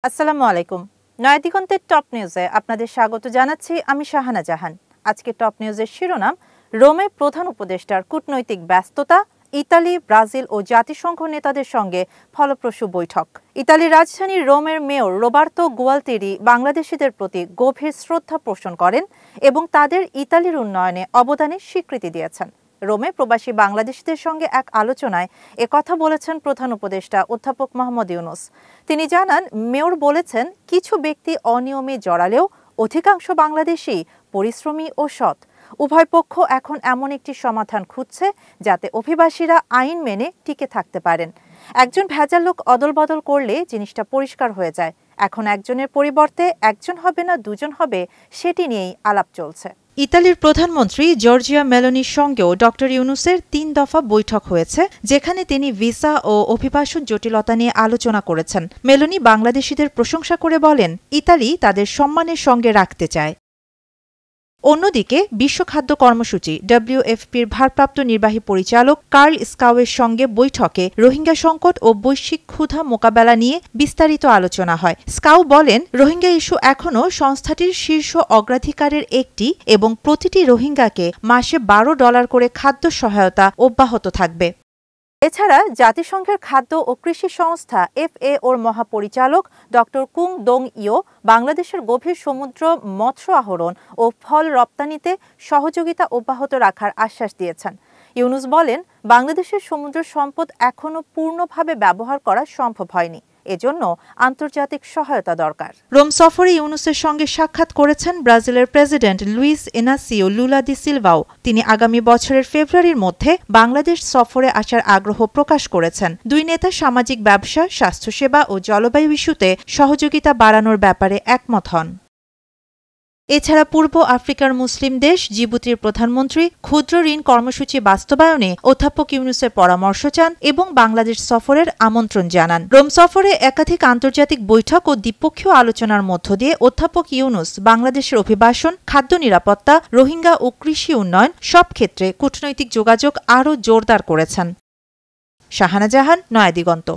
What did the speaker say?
আসসালামু আলাইকুম। নয়াদিগন্তের টপ নিউজে আপনাদের স্বাগত জানাচ্ছি আমি শাহানা জাহান। আজকে টপ নিউজের শিরোনাম, রোমে প্রধান উপদেষ্টার কূটনৈতিক ব্যস্ততা, ইতালি, ব্রাজিল ও জাতিসংঘ নেতাদের সঙ্গে ফলপ্রসূ বৈঠক। ইতালির রাজধানী রোমের মেয়র রোবার্তো গুয়ালতেরি বাংলাদেশিদের প্রতি গভীর শ্রদ্ধা পোষণ করেন এবং তাদের ইতালির উন্নয়নে অবদানের স্বীকৃতি দিয়েছেন। রোমে প্রবাসী বাংলাদেশিদের সঙ্গে এক আলোচনায় একথা বলেছেন প্রধান উপদেষ্টা অধ্যাপক মোহাম্মদ ইউনূস। তিনি জানান, মেয়র বলেছেন, কিছু ব্যক্তি অনিয়মে জড়ালেও অধিকাংশ বাংলাদেশি পরিশ্রমী ও সৎ। উভয় পক্ষ এখন এমন একটি সমাধান খুঁজছে যাতে অভিবাসীরা আইন মেনে টিকে থাকতে পারেন। একজন ভেজাল লোক অদলবদল করলে জিনিসটা পরিষ্কার হয়ে যায়। এখন একজনের পরিবর্তে একজন হবে না দুজন হবে, সেটি নিয়েই আলাপ চলছে। ইতালির প্রধানমন্ত্রী জর্জিয়া মেলোনির সঙ্গেও ডক্টর ইউনূসের ৩ দফা বৈঠক হয়েছে, যেখানে তিনি ভিসা ও অভিবাসন জটিলতা নিয়ে আলোচনা করেছেন। মেলোনি বাংলাদেশিদের প্রশংসা করে বলেন, ইতালি তাদের সম্মানের সঙ্গে রাখতে চায়। অন্যদিকে বিশ্ব খাদ্য কর্মসূচি WFPর ভারপ্রাপ্ত নির্বাহী পরিচালক কার্ল স্কাউয়ের সঙ্গে বৈঠকে রোহিঙ্গা সংকট ও বৈশ্বিক ক্ষুধা মোকাবেলা নিয়ে বিস্তারিত আলোচনা হয়। স্কাউ বলেন, রোহিঙ্গা ইস্যু এখনও সংস্থাটির শীর্ষ অগ্রাধিকারের একটি এবং প্রতিটি রোহিঙ্গাকে মাসে $12 করে খাদ্য সহায়তা অব্যাহত থাকবে। এছাড়া জাতিসংঘের খাদ্য ও কৃষি সংস্থা FAOর মহাপরিচালক ডক্টর কুং দোং ইও বাংলাদেশের গভীর সমুদ্র মৎস্য আহরণ ও ফল রপ্তানিতে সহযোগিতা অব্যাহত রাখার আশ্বাস দিয়েছেন। ইউনূস বলেন, বাংলাদেশের সমুদ্র সম্পদ এখনও পূর্ণভাবে ব্যবহার করা সম্ভব হয়নি, এজন্য আন্তর্জাতিক সহায়তা দরকার। রোম সফরে ইউনূসের সঙ্গে সাক্ষাৎ করেছেন ব্রাজিলের প্রেসিডেন্ট লুইস ইনাসিও লুলা দি সিলভাও। তিনি আগামী বছরের ফেব্রুয়ারির মধ্যে বাংলাদেশ সফরে আসার আগ্রহ প্রকাশ করেছেন। দুই নেতা সামাজিক ব্যবসা, স্বাস্থ্যসেবা ও জলবায়ু ইস্যুতে সহযোগিতা বাড়ানোর ব্যাপারে একমত হন। এছাড়া পূর্ব আফ্রিকার মুসলিম দেশ জিবুতির প্রধানমন্ত্রী ক্ষুদ্র ঋণ কর্মসূচি বাস্তবায়নে অধ্যাপক ইউনূসের পরামর্শ চান এবং বাংলাদেশ সফরের আমন্ত্রণ জানান। রোম সফরে একাধিক আন্তর্জাতিক বৈঠক ও দ্বিপক্ষীয় আলোচনার মধ্য দিয়ে অধ্যাপক ইউনূস বাংলাদেশের অভিবাসন, খাদ্য নিরাপত্তা, রোহিঙ্গা ও কৃষি উন্নয়ন সব ক্ষেত্রে কূটনৈতিক যোগাযোগ আরও জোরদার করেছেন। শাহানা জাহান, নয়াদিগন্ত।